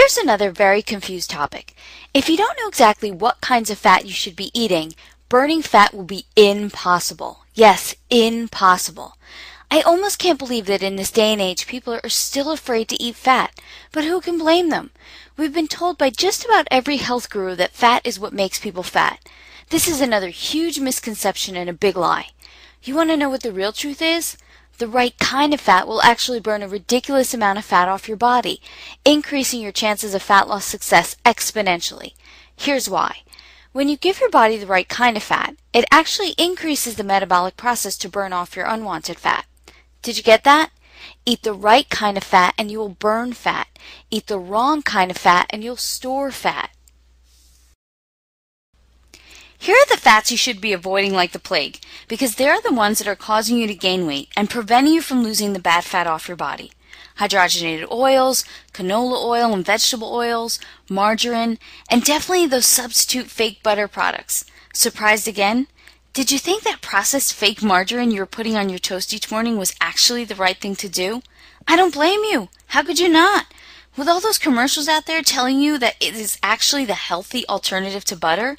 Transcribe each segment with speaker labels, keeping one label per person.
Speaker 1: Here's another very confused topic. If you don't know exactly what kinds of fat you should be eating, burning fat will be impossible. Yes, impossible. I almost can't believe that in this day and age people are still afraid to eat fat, but who can blame them? We've been told by just about every health guru that fat is what makes people fat. This is another huge misconception and a big lie. You want to know what the real truth is? The right kind of fat will actually burn a ridiculous amount of fat off your body, increasing your chances of fat loss success exponentially. Here's why. When you give your body the right kind of fat, it actually increases the metabolic process to burn off your unwanted fat. Did you get that? Eat the right kind of fat and you will burn fat. Eat the wrong kind of fat and you'll store fat. Here are the fats you should be avoiding like the plague, because they're the ones that are causing you to gain weight and preventing you from losing the bad fat off your body. Hydrogenated oils, canola oil and vegetable oils, margarine, and definitely those substitute fake butter products. Surprised again? Did you think that processed fake margarine you were putting on your toast each morning was actually the right thing to do? I don't blame you. How could you not? With all those commercials out there telling you that it is actually the healthy alternative to butter?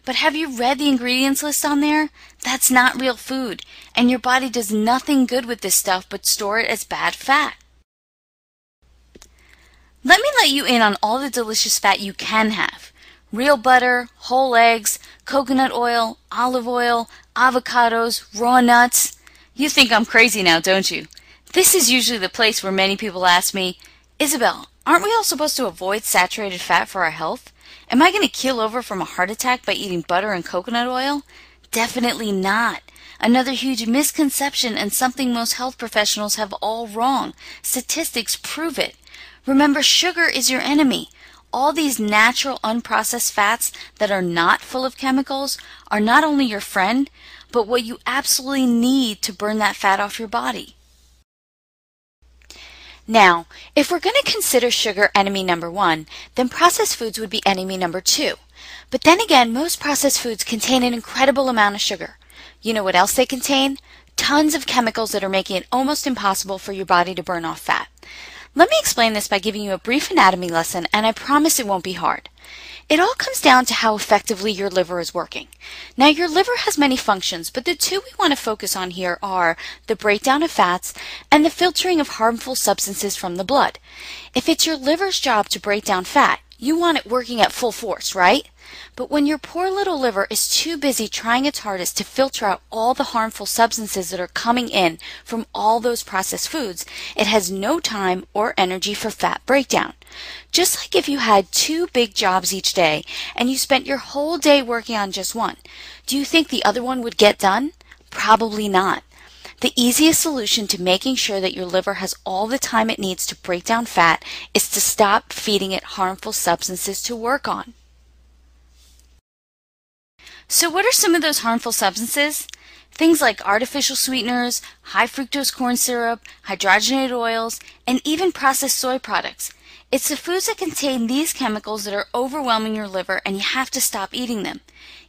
Speaker 1: But have you read the ingredients list on there? That's not real food, and your body does nothing good with this stuff but store it as bad fat. Let me let you in on all the delicious fat you can have. Real butter, whole eggs, coconut oil, olive oil, avocados, raw nuts. You think I'm crazy now, don't you? This is usually the place where many people ask me, Isabel, aren't we all supposed to avoid saturated fat for our health? Am I going to keel over from a heart attack by eating butter and coconut oil? Definitely not. Another huge misconception and something most health professionals have all wrong. Statistics prove it. Remember, sugar is your enemy. All these natural unprocessed fats that are not full of chemicals are not only your friend, but what you absolutely need to burn that fat off your body. Now, if we're going to consider sugar enemy number 1, then processed foods would be enemy number 2. But then again, most processed foods contain an incredible amount of sugar. You know what else they contain? Tons of chemicals that are making it almost impossible for your body to burn off fat. Let me explain this by giving you a brief anatomy lesson, and I promise it won't be hard. It all comes down to how effectively your liver is working. Now, your liver has many functions, but the two we want to focus on here are the breakdown of fats and the filtering of harmful substances from the blood. If it's your liver's job to break down fat, you want it working at full force, right? But when your poor little liver is too busy trying its hardest to filter out all the harmful substances that are coming in from all those processed foods, it has no time or energy for fat breakdown. Just like if you had 2 big jobs each day and you spent your whole day working on just one, do you think the other one would get done? Probably not. The easiest solution to making sure that your liver has all the time it needs to break down fat is to stop feeding it harmful substances to work on. So what are some of those harmful substances? Things like artificial sweeteners, high fructose corn syrup, hydrogenated oils, and even processed soy products. It's the foods that contain these chemicals that are overwhelming your liver, and you have to stop eating them.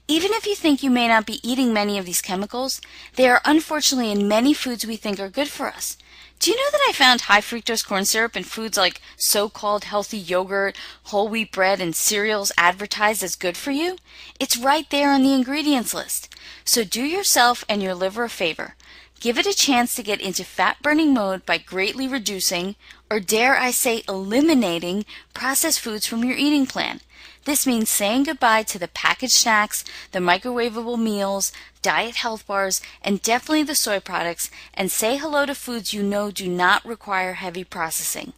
Speaker 1: Even if you think you may not be eating many of these chemicals, they are unfortunately in many foods we think are good for us. Do you know that I found high fructose corn syrup in foods like so-called healthy yogurt, whole wheat bread, and cereals advertised as good for you? It's right there on the ingredients list. So do yourself and your liver a favor. Give it a chance to get into fat-burning mode by greatly reducing, or dare I say eliminating, processed foods from your eating plan. This means saying goodbye to the packaged snacks, the microwavable meals, diet health bars, and definitely the soy products, and say hello to foods you know do not require heavy processing.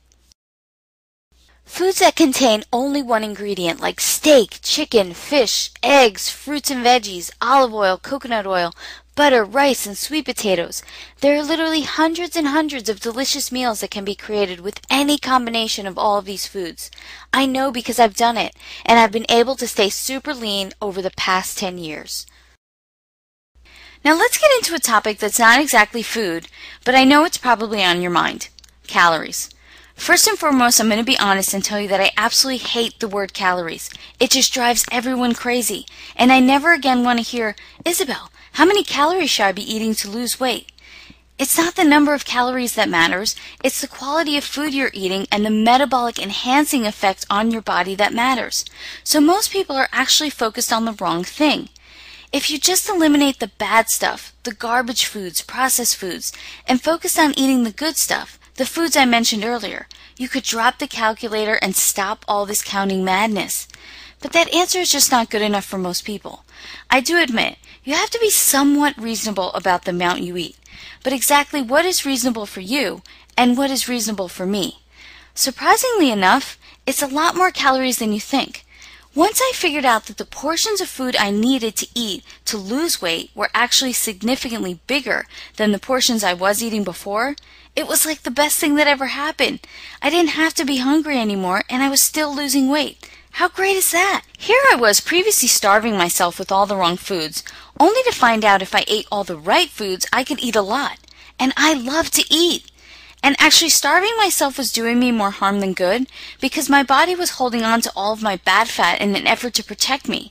Speaker 1: Foods that contain only one ingredient like steak, chicken, fish, eggs, fruits and veggies, olive oil, coconut oil, butter, rice, and sweet potatoes. There are literally hundreds and hundreds of delicious meals that can be created with any combination of all of these foods. I know because I've done it, and I've been able to stay super lean over the past 10 years. Now let's get into a topic that's not exactly food, but I know it's probably on your mind. Calories. First and foremost, I'm going to be honest and tell you that I absolutely hate the word calories. It just drives everyone crazy. And I never again want to hear, Isabel, how many calories should I be eating to lose weight? It's not the number of calories that matters, it's the quality of food you're eating and the metabolic enhancing effect on your body that matters. So most people are actually focused on the wrong thing. If you just eliminate the bad stuff, the garbage foods, processed foods, and focus on eating the good stuff, the foods I mentioned earlier, you could drop the calculator and stop all this counting madness. But that answer is just not good enough for most people. I do admit, you have to be somewhat reasonable about the amount you eat. But exactly what is reasonable for you and what is reasonable for me? Surprisingly enough, it's a lot more calories than you think. Once I figured out that the portions of food I needed to eat to lose weight were actually significantly bigger than the portions I was eating before, it was like the best thing that ever happened. I didn't have to be hungry anymore, and I was still losing weight. How great is that? Here I was previously starving myself with all the wrong foods, only to find out if I ate all the right foods, I could eat a lot. And I love to eat. And actually starving myself was doing me more harm than good because my body was holding on to all of my bad fat in an effort to protect me.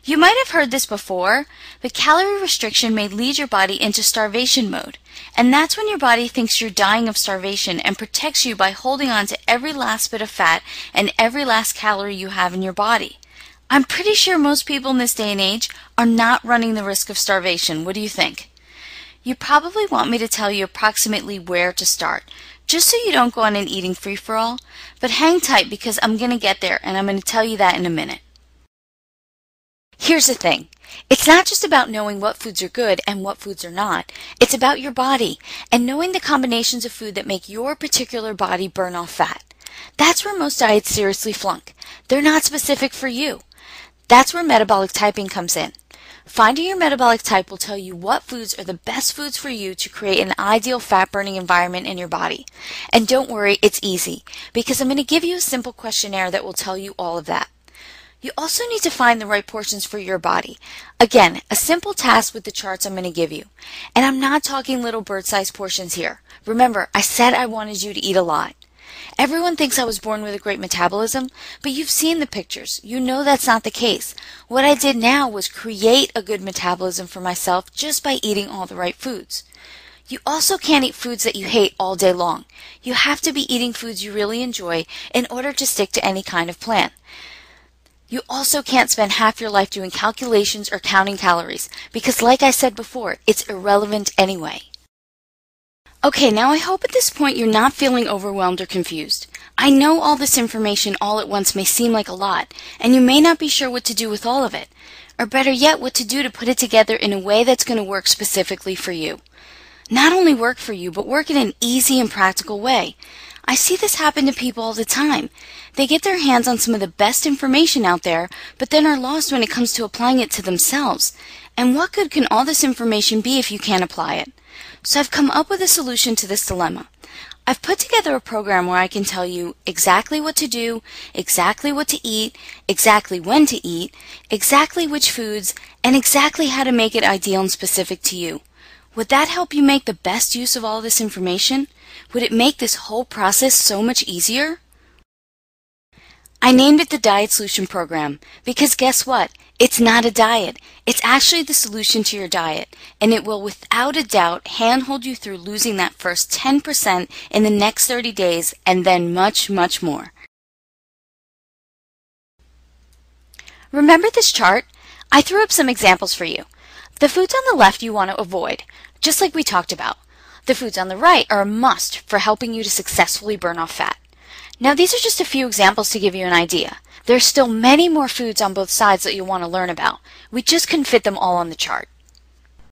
Speaker 1: You might have heard this before, but calorie restriction may lead your body into starvation mode. And that's when your body thinks you're dying of starvation and protects you by holding on to every last bit of fat and every last calorie you have in your body. I'm pretty sure most people in this day and age are not running the risk of starvation. What do you think? You probably want me to tell you approximately where to start, just so you don't go on an eating free-for-all, but hang tight because I'm going to get there and I'm going to tell you that in a minute. Here's the thing. It's not just about knowing what foods are good and what foods are not. It's about your body and knowing the combinations of food that make your particular body burn off fat. That's where most diets seriously flunk. They're not specific for you. That's where metabolic typing comes in. Finding your metabolic type will tell you what foods are the best foods for you to create an ideal fat-burning environment in your body. And don't worry, it's easy, because I'm going to give you a simple questionnaire that will tell you all of that. You also need to find the right portions for your body. Again, a simple task with the charts I'm going to give you. And I'm not talking little bird-sized portions here. Remember, I said I wanted you to eat a lot. Everyone thinks I was born with a great metabolism, but you've seen the pictures. You know that's not the case. What I did now was create a good metabolism for myself just by eating all the right foods. You also can't eat foods that you hate all day long. You have to be eating foods you really enjoy in order to stick to any kind of plan. You also can't spend half your life doing calculations or counting calories because, like I said before, it's irrelevant anyway. Okay, now I hope at this point you're not feeling overwhelmed or confused. I know all this information all at once may seem like a lot, and you may not be sure what to do with all of it, or better yet, what to do to put it together in a way that's going to work specifically for you. Not only work for you, but work in an easy and practical way. I see this happen to people all the time. They get their hands on some of the best information out there, but then are lost when it comes to applying it to themselves. And what good can all this information be if you can't apply it? So I've come up with a solution to this dilemma. I've put together a program where I can tell you exactly what to do, exactly what to eat, exactly when to eat, exactly which foods, and exactly how to make it ideal and specific to you. Would that help you make the best use of all this information? Would it make this whole process so much easier? I named it the Diet Solution Program because guess what? It's not a diet. It's actually the solution to your diet, and it will without a doubt handhold you through losing that first 10% in the next 30 days and then much, much more. Remember this chart? I threw up some examples for you. The foods on the left you want to avoid, just like we talked about. The foods on the right are a must for helping you to successfully burn off fat. Now these are just a few examples to give you an idea. There's still many more foods on both sides that you'll want to learn about. We just couldn't fit them all on the chart.